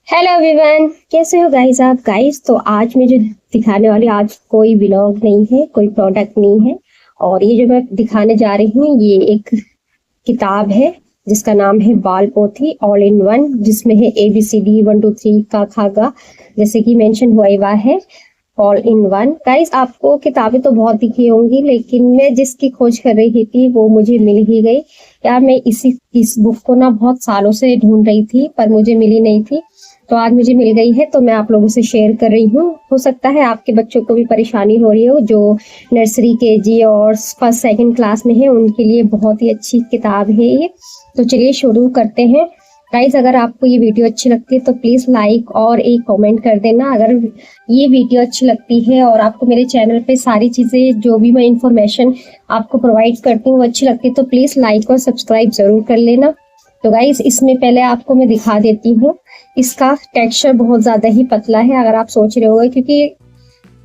Hello everyone, कैसे हो guys आप गाइस। तो आज मैं जो दिखाने वाली, आज कोई व्लॉग नहीं है, कोई प्रोडक्ट नहीं है। और ये जो मैं दिखाने जा रही हूँ ये एक किताब है जिसका नाम है बाल पोथी ऑल इन वन, जिसमें है ABCD 1 2 3 का खा गा, जैसे कि मेंशन हुआ ही है ऑल इन वन। गाइस आपको किताबें तो बहुत दिखी होंगी, लेकिन मैं जिसकी खोज कर रही थी वो मुझे मिल ही गई। यार मैं इस बुक को ना बहुत सालों से ढूंढ रही थी पर मुझे मिली नहीं थी, तो आज मुझे मिल गई है तो मैं आप लोगों से शेयर कर रही हूँ। हो सकता है आपके बच्चों को भी परेशानी हो रही हो जो नर्सरी KG और फर्स्ट सेकंड क्लास में है, उनके लिए बहुत ही अच्छी किताब है ये। तो चलिए शुरू करते हैं। गाइस अगर आपको ये वीडियो अच्छी लगती है तो प्लीज लाइक और एक कमेंट कर देना। अगर ये वीडियो अच्छी लगती है और आपको मेरे चैनल पे सारी चीजें जो भी मैं इंफॉर्मेशन आपको प्रोवाइड करती हूँ अच्छी लगती है तो प्लीज लाइक और सब्सक्राइब जरूर कर लेना। तो गाइस इसमें पहले आपको मैं दिखा देती हूँ, इसका टेक्सचर बहुत ज्यादा ही पतला है। अगर आप सोच रहे होंगे, क्योंकि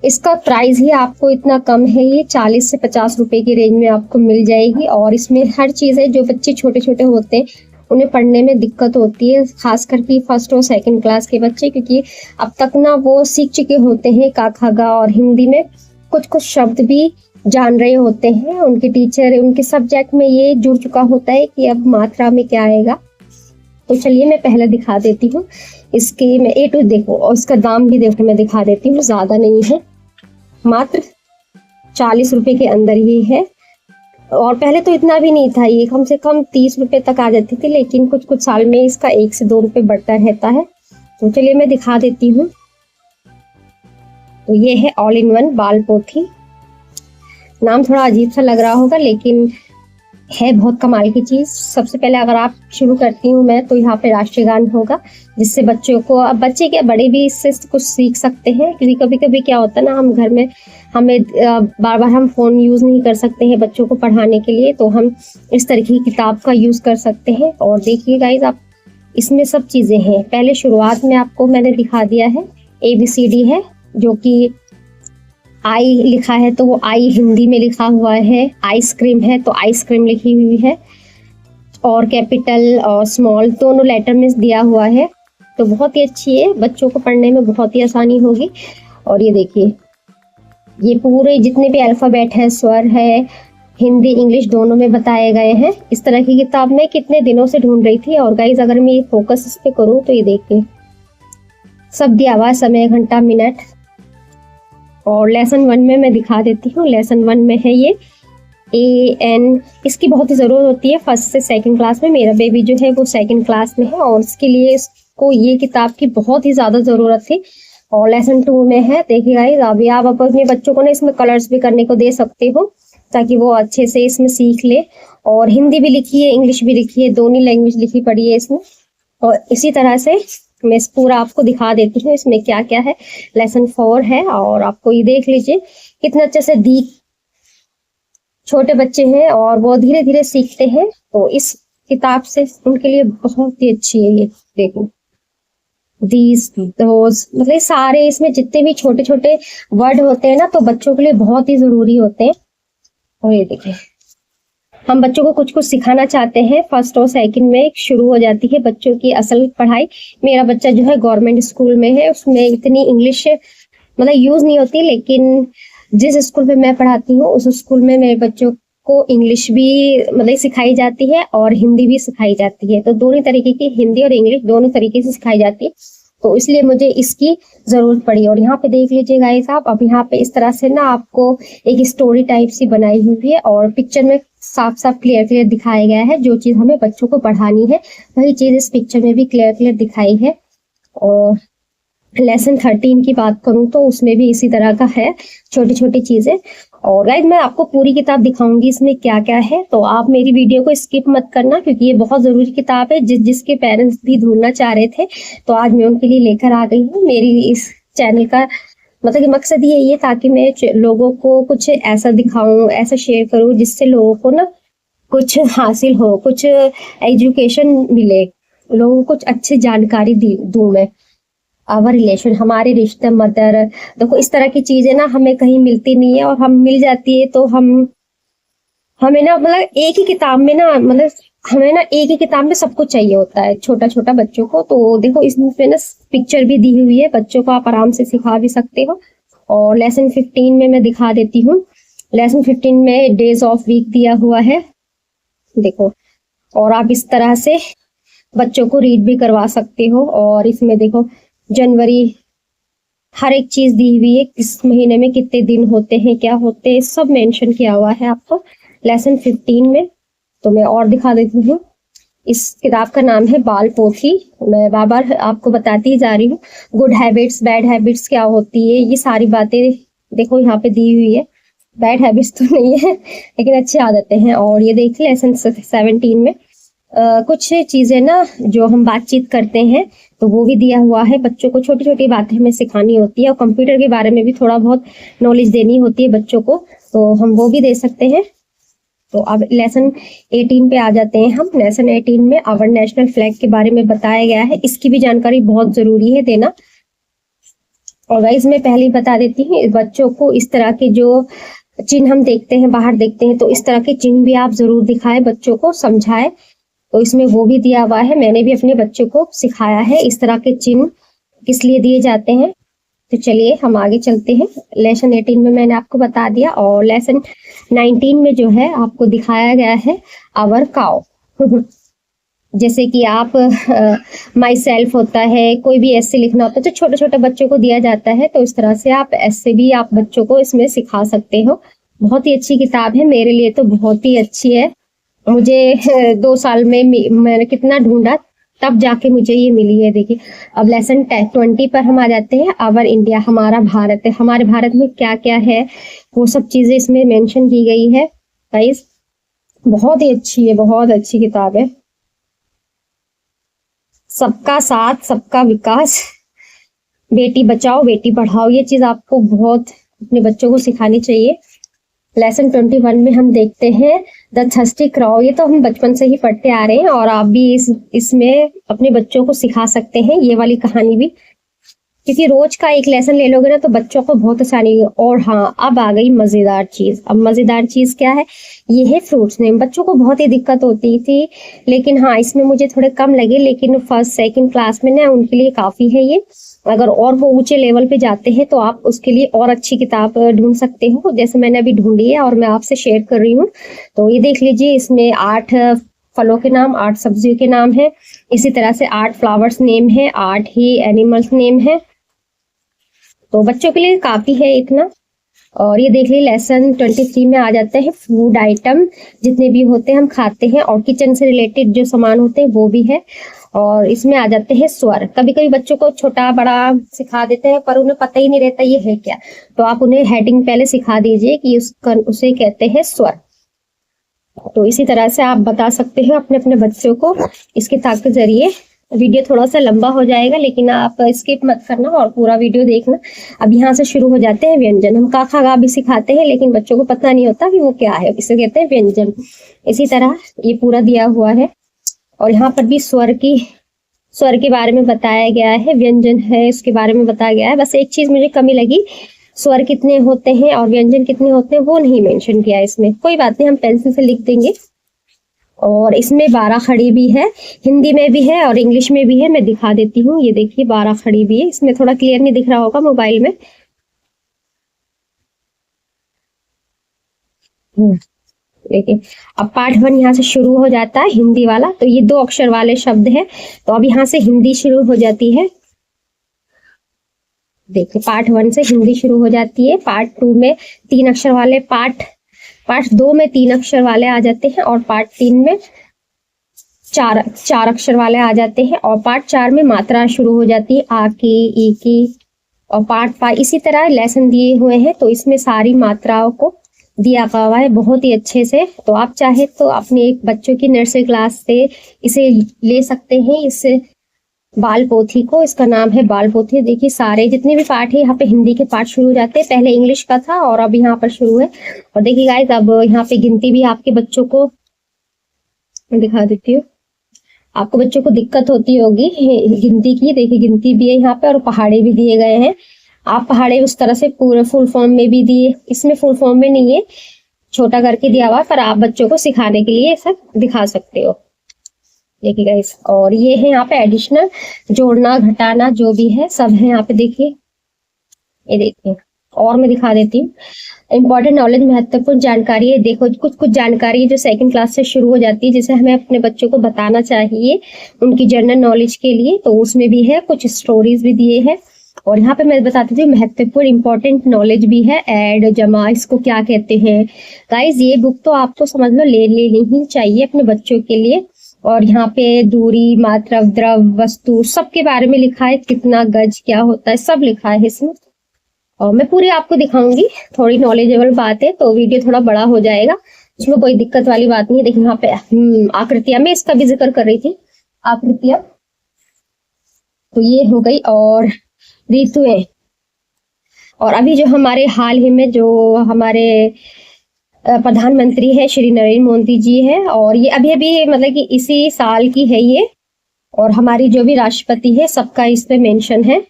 इसका प्राइस ही आपको इतना कम है, ये 40 से 50 रुपए की रेंज में आपको मिल जाएगी। और इसमें हर चीज है, जो बच्चे छोटे छोटे होते हैं उन्हें पढ़ने में दिक्कत होती है, खास करके फर्स्ट और सेकंड क्लास के बच्चे, क्योंकि अब तक ना वो सीख चुके होते हैं का खा गा, और हिंदी में कुछ कुछ शब्द भी जान रहे होते हैं। उनके टीचर उनके सब्जेक्ट में ये जुड़ चुका होता है कि अब मात्रा में क्या आएगा। तो चलिए मैं पहले दिखा देती हूँ इसके, मैं A to देखो, और इसका दाम भी देखो मैं दिखा देती हूँ। ज्यादा नहीं है, मात्र 40 रुपए के अंदर ही है। और पहले तो इतना भी नहीं था, ये कम से कम 30 रुपए तक आ जाती थी, लेकिन कुछ कुछ साल में इसका 1 से 2 रुपए बढ़ता रहता है। तो चलिए मैं दिखा देती हूँ। तो ये है ऑल इन वन बाल पोथी। नाम थोड़ा अजीब सा लग रहा होगा लेकिन है बहुत कमाल की चीज। सबसे पहले अगर आप शुरू करती हूँ मैं, तो यहाँ पे राष्ट्रीय गान होगा, जिससे बच्चों को, अब बच्चे क्या बड़े भी इससे कुछ सीख सकते हैं। क्योंकि कभी कभी क्या होता है ना, हम घर में हमें बार बार हम फोन यूज नहीं कर सकते हैं बच्चों को पढ़ाने के लिए, तो हम इस तरह की किताब का यूज कर सकते हैं। और देखिए गाइज आप, इसमें सब चीजें हैं। पहले शुरुआत में आपको मैंने दिखा दिया है ABCD है, जो कि आई लिखा है तो वो आई हिंदी में लिखा हुआ है। आइसक्रीम है तो आइसक्रीम लिखी हुई है, और कैपिटल और स्मॉल दोनों लेटर में दिया हुआ है। तो बहुत ही अच्छी है, बच्चों को पढ़ने में बहुत ही आसानी होगी। और ये देखिए, ये पूरे जितने भी अल्फाबेट है, स्वर है, हिंदी इंग्लिश दोनों में बताए गए हैं। इस तरह की किताब मैं कितने दिनों से ढूंढ रही थी। और गाइज अगर मैं ये फोकस इस पे करूँ तो ये देखिए सब दिया हुआ, समय घंटा मिनट। और लेसन 1 में मैं दिखा देती हूँ। लेसन 1 में है ये AN, इसकी बहुत ही जरूरत होती है फर्स्ट से सेकंड क्लास में। मेरा बेबी जो है वो सेकंड क्लास में है और इसके लिए इसको ये किताब की बहुत ही ज्यादा जरूरत थी। और लेसन 2 में है। देखिएगा अभी आप अपने बच्चों को ना इसमें कलर्स भी करने को दे सकते हो, ताकि वो अच्छे से इसमें सीख ले। और हिंदी भी लिखी है, इंग्लिश भी लिखी है, दोनों लैंग्वेज लिखी पड़ी है इसमें। और इसी तरह से मैं पूरा आपको दिखा देती हूँ इसमें क्या क्या है। लेसन 4 है, और आपको ये देख लीजिए कितना अच्छे से दी, छोटे बच्चे हैं और वो धीरे धीरे सीखते हैं, तो इस किताब से उनके लिए बहुत ही अच्छी है। ये देखो दीज दोज, मतलब सारे इसमें जितने भी छोटे छोटे वर्ड होते हैं ना, तो बच्चों के लिए बहुत ही जरूरी होते हैं। और ये देखिए, हम बच्चों को कुछ कुछ सिखाना चाहते हैं, फर्स्ट और सेकंड में शुरू हो जाती है बच्चों की असल पढ़ाई। मेरा बच्चा जो है गवर्नमेंट स्कूल में है, उसमें इतनी इंग्लिश मतलब यूज नहीं होती, लेकिन जिस स्कूल में मैं पढ़ाती हूँ उस स्कूल में मेरे बच्चों को इंग्लिश भी मतलब सिखाई जाती है और हिंदी भी सिखाई जाती है। तो दोनों तरीके की, हिंदी और इंग्लिश दोनों तरीके से सिखाई जाती है, तो इसलिए मुझे इसकी जरूरत पड़ी। और यहाँ पे देख लीजिए गाइस आप, अब यहाँ पे इस तरह से ना आपको एक स्टोरी टाइप सी बनाई हुई है, और पिक्चर में साफ साफ क्लियर क्लियर दिखाया गया है। जो चीज हमें बच्चों को पढ़ानी है वही चीज इस पिक्चर में भी क्लियर क्लियर दिखाई है। और लेसन 13 की बात करूं तो उसमें भी इसी तरह का है, छोटी छोटी चीजें। और गाइस मैं आपको पूरी किताब दिखाऊंगी इसमें क्या क्या है, तो आप मेरी वीडियो को स्किप मत करना, क्योंकि ये बहुत जरूरी किताब है। जिसके पेरेंट्स भी ढूंढना चाह रहे थे तो आज मैं उनके लिए लेकर आ गई हूँ। मेरी इस चैनल का मतलब कि मकसद ये है ताकि मैं लोगों को कुछ ऐसा दिखाऊं, ऐसा शेयर करूं जिससे लोगों को ना कुछ हासिल हो, कुछ एजुकेशन मिले, लोगों को कुछ अच्छी जानकारी दूं मैं। आवर रिलेशन, हमारे रिश्ते, मदर, देखो इस तरह की चीजें ना हमें कहीं मिलती नहीं है, और हम मिल जाती है तो हमें ना मतलब एक ही किताब में ना मतलब हमें ना एक ही किताब में सब कुछ चाहिए होता है छोटा छोटा बच्चों को। तो देखो इसमें ना पिक्चर भी दी हुई है, बच्चों को आप आराम से सिखा भी सकते हो। और लेसन 15 में मैं दिखा देती हूँ। लेसन 15 में डेज ऑफ वीक दिया हुआ है, देखो। और आप इस तरह से बच्चों को रीड भी करवा सकते हो। और इसमें देखो जनवरी, हर एक चीज दी हुई है, किस महीने में कितने दिन होते हैं, क्या होते हैं, सब मेंशन किया हुआ है आपको लेसन 15 में। तो मैं और दिखा देती हूँ। इस किताब का नाम है बाल पोथी। मैं बार बार आपको बताती जा रही हूँ। गुड हैबिट्स, बैड हैबिट्स क्या होती है, ये सारी बातें देखो यहाँ पे दी हुई है। बैड हैबिट्स तो नहीं है लेकिन अच्छी आदतें हैं। और ये देखिए लेसन 17 में कुछ चीजें ना जो हम बातचीत करते हैं तो वो भी दिया हुआ है। बच्चों को छोटी छोटी बातें हमें सिखानी होती है, और कंप्यूटर के बारे में भी थोड़ा बहुत नॉलेज देनी होती है बच्चों को, तो हम वो भी दे सकते हैं। तो अब लेसन 18 पे आ जाते हैं हम। लेसन 18 में आवर नेशनल फ्लैग के बारे में बताया गया है, इसकी भी जानकारी बहुत जरूरी है देना। और गाइस मैं पहले ही बता देती हूँ बच्चों को, इस तरह के जो चिन्ह हम देखते हैं, बाहर देखते हैं, तो इस तरह के चिन्ह भी आप जरूर दिखाएं, बच्चों को समझाएं। तो इसमें वो भी दिया हुआ है, मैंने भी अपने बच्चों को सिखाया है इस तरह के चिन्ह किस लिए दिए जाते हैं। तो चलिए हम आगे चलते हैं। लेसन 18 में मैंने आपको बता दिया। और लेसन 19 में जो है आपको दिखाया गया है आवर काउ जैसे कि आप माई सेल्फ होता है, कोई भी ऐसे लिखना होता है तो छोटे छोटे बच्चों को दिया जाता है। तो इस तरह से आप ऐसे भी आप बच्चों को इसमें सिखा सकते हो। बहुत ही अच्छी किताब है, मेरे लिए तो बहुत ही अच्छी है। मुझे 2 साल में मैंने कितना ढूंढा तब जाके मुझे ये मिली है। देखिए अब लेसन 20 पर हम आ जाते हैं। आवर इंडिया, हमारा भारत है। हमारे भारत में क्या क्या है वो सब चीजें इसमें मेंशन की गई है। गाइस बहुत ही अच्छी है, बहुत अच्छी किताब है। सबका साथ सबका विकास, बेटी बचाओ बेटी पढ़ाओ, ये चीज आपको बहुत अपने बच्चों को सिखानी चाहिए। लेसन 21 में हम देखते हैं द थर्स्टी क्राउ। ये तो हम बचपन से ही पढ़ते आ रहे हैं और आप भी इसमें अपने बच्चों को सिखा सकते हैं ये वाली कहानी भी, क्योंकि रोज का एक लेसन ले लोगे ना तो बच्चों को बहुत आसानी है। और हाँ, अब आ गई मजेदार चीज। अब मजेदार चीज क्या है, ये है फ्रूट्स नेम। बच्चों को बहुत ही दिक्कत होती थी, लेकिन हाँ इसमें मुझे थोड़े कम लगे, लेकिन फर्स्ट सेकंड क्लास में ना उनके लिए काफी है ये। अगर और वो ऊंचे लेवल पे जाते हैं तो आप उसके लिए और अच्छी किताब ढूंढ सकते हो, जैसे मैंने अभी ढूंढी है और मैं आपसे शेयर कर रही हूँ। तो ये देख लीजिए, इसमें 8 फलों के नाम, 8 सब्जियों के नाम है। इसी तरह से 8 फ्लावर्स नेम है, 8 ही एनिमल्स नेम है। तो बच्चों के लिए काफी है इतना। और ये देख लीजिए लेसन 23 में आ जाते हैं फूड आइटम, जितने भी होते हैं हम खाते हैं, और किचन से रिलेटेड जो सामान होते हैं वो भी है। और इसमें आ जाते हैं स्वर। कभी कभी बच्चों को छोटा बड़ा सिखा देते हैं पर उन्हें पता ही नहीं रहता ये है क्या, तो आप उन्हें हेडिंग पहले सिखा दीजिए कि उसे कहते हैं स्वर। तो इसी तरह से आप बता सकते हैं अपने अपने बच्चों को इस किताब के जरिए। वीडियो थोड़ा सा लंबा हो जाएगा लेकिन आप स्किप मत करना और पूरा वीडियो देखना। अब यहाँ से शुरू हो जाते हैं व्यंजन। हम का खा गा भी सिखाते हैं लेकिन बच्चों को पता नहीं होता कि वो क्या है, इसे कहते हैं व्यंजन। इसी तरह ये पूरा दिया हुआ है। और यहाँ पर भी स्वर के बारे में बताया गया है, व्यंजन है उसके बारे में बताया गया है। बस एक चीज मुझे कमी लगी, स्वर कितने होते हैं और व्यंजन कितने होते हैं वो नहीं मेंशन किया इसमें। कोई बात नहीं, हम पेंसिल से लिख देंगे। और इसमें 12 खड़ी भी है, हिंदी में भी है और इंग्लिश में भी है। मैं दिखा देती हूँ, ये देखिए 12 खड़ी भी है। इसमें थोड़ा क्लियर नहीं दिख रहा होगा मोबाइल में। देखिए अब पार्ट 1 यहाँ से शुरू हो जाता है, हिंदी वाला। तो ये 2 अक्षर वाले शब्द है, तो अब यहाँ से हिंदी शुरू हो जाती है। देखिए पार्ट 1 से हिंदी शुरू हो जाती है। पार्ट 2 में 3 अक्षर वाले, पार्ट 2 में 3 अक्षर वाले आ जाते हैं, और पार्ट 3 में चार अक्षर वाले आ जाते हैं, और पार्ट 4 में मात्रा शुरू हो जाती है, आ की, ई की। और पार्ट 5 इसी तरह लेसन दिए हुए हैं, तो इसमें सारी मात्राओं को दिया हुआ है बहुत ही अच्छे से। तो आप चाहे तो अपने बच्चों की नर्सरी क्लास से इसे ले सकते हैं, इस बाल पोथी को। इसका नाम है बाल पोथी। देखिए सारे जितने भी पार्ट है यहाँ पे हिंदी के पार्ट शुरू हो जाते हैं। पहले इंग्लिश का था और अब यहाँ पर शुरू है। और देखिए गाइस अब यहाँ पे गिनती भी आपके बच्चों को दिखा देती हूँ। आपको बच्चों को दिक्कत होती होगी गिनती की। देखिए गिनती भी है यहाँ पे और पहाड़े भी दिए गए हैं। आप पहाड़े उस तरह से पूरे फुल फॉर्म में भी दिए, इसमें फुल फॉर्म में नहीं है, छोटा करके दिया हुआ, पर आप बच्चों को सिखाने के लिए ऐसा दिखा सकते हो। देखिए गाइस, और ये है यहाँ पे एडिशनल, जोड़ना घटाना जो भी है सब है यहाँ पे, देखिए ये देखिए। और मैं दिखा देती हूँ, इंपॉर्टेंट नॉलेज, महत्वपूर्ण जानकारी है। देखो कुछ कुछ जानकारी जो सेकंड क्लास से शुरू हो जाती है, जिसे हमें अपने बच्चों को बताना चाहिए उनकी जनरल नॉलेज के लिए, तो उसमें भी है, कुछ स्टोरीज भी दिए हैं। और यहाँ पे मैं बताती थी महत्वपूर्ण इंपॉर्टेंट नॉलेज भी है, ऐड जमा इसको क्या कहते हैं। गाइज ये बुक तो आपको समझ लो ले लेनी ही चाहिए अपने बच्चों के लिए। और यहाँ पे दूरी, मात्रा, द्रव, वस्तु सबके बारे में लिखा है, कितना गज क्या होता है सब लिखा है इसमें। और मैं पूरी आपको दिखाऊंगी, थोड़ी नॉलेजेबल बात है तो वीडियो थोड़ा बड़ा हो जाएगा, इसमें कोई दिक्कत वाली बात नहीं है। देखिए यहाँ पे आकृतियां, मैं इसका भी जिक्र कर रही थी, आकृतियां तो ये हो गई। और ऋतुएं, और अभी जो हमारे हाल ही में जो हमारे प्रधानमंत्री है श्री नरेंद्र मोदी जी है, और ये अभी अभी मतलब कि इसी साल की है ये, और हमारी जो भी राष्ट्रपति है सबका इसमें मेंशन है।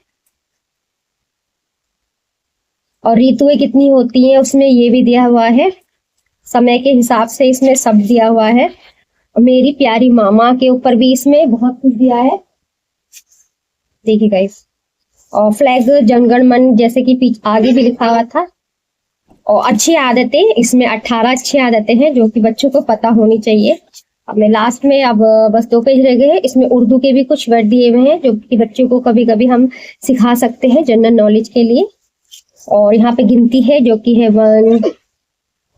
और ऋतुएं कितनी होती हैं उसमें ये भी दिया हुआ है, समय के हिसाब से इसमें सब दिया हुआ है। मेरी प्यारी मामा के ऊपर भी इसमें बहुत कुछ दिया है, देखिए गाइस। और फ्लैग, जनगण मन जैसे कि आगे भी लिखा हुआ था। और अच्छी आदतें, इसमें 18 अच्छी आदतें हैं जो कि बच्चों को पता होनी चाहिए। अब मैं लास्ट में, अब बस 2 पेज रह गए हैं, इसमें उर्दू के भी कुछ वर्ड दिए हुए हैं जो कि बच्चों को कभी कभी हम सिखा सकते हैं जनरल नॉलेज के लिए। और यहाँ पे गिनती है जो कि है 1,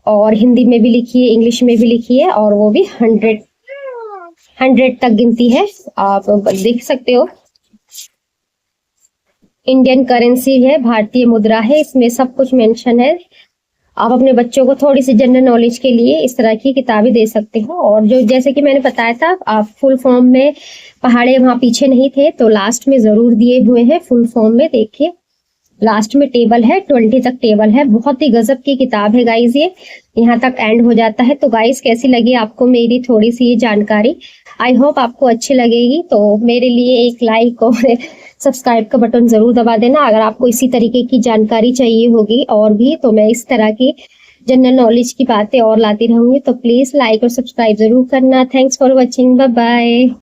और हिंदी में भी लिखी है, इंग्लिश में भी लिखी है, और वो भी 100 तक गिनती है, आप देख सकते हो। इंडियन करेंसी है, भारतीय मुद्रा है, इसमें सब कुछ मेंशन है। आप अपने बच्चों को थोड़ी सी जनरल नॉलेज के लिए इस तरह की किताबें दे सकते हो। और जो जैसे कि मैंने बताया था, आप फुल फॉर्म में पहाड़े वहां पीछे नहीं थे तो लास्ट में जरूर दिए हुए हैं फुल फॉर्म में, देखिए लास्ट में टेबल है, 20 तक टेबल है। बहुत ही गजब की किताब है गाइज, ये यहाँ तक एंड हो जाता है। तो गाइज कैसी लगी आपको मेरी थोड़ी सी ये जानकारी, आई होप आपको अच्छी लगेगी। तो मेरे लिए एक लाइक और सब्सक्राइब का बटन जरूर दबा देना। अगर आपको इसी तरीके की जानकारी चाहिए होगी और भी, तो मैं इस तरह की जनरल नॉलेज की बातें और लाती रहूंगी, तो प्लीज लाइक और सब्सक्राइब जरूर करना। Thanks for watching, bye bye.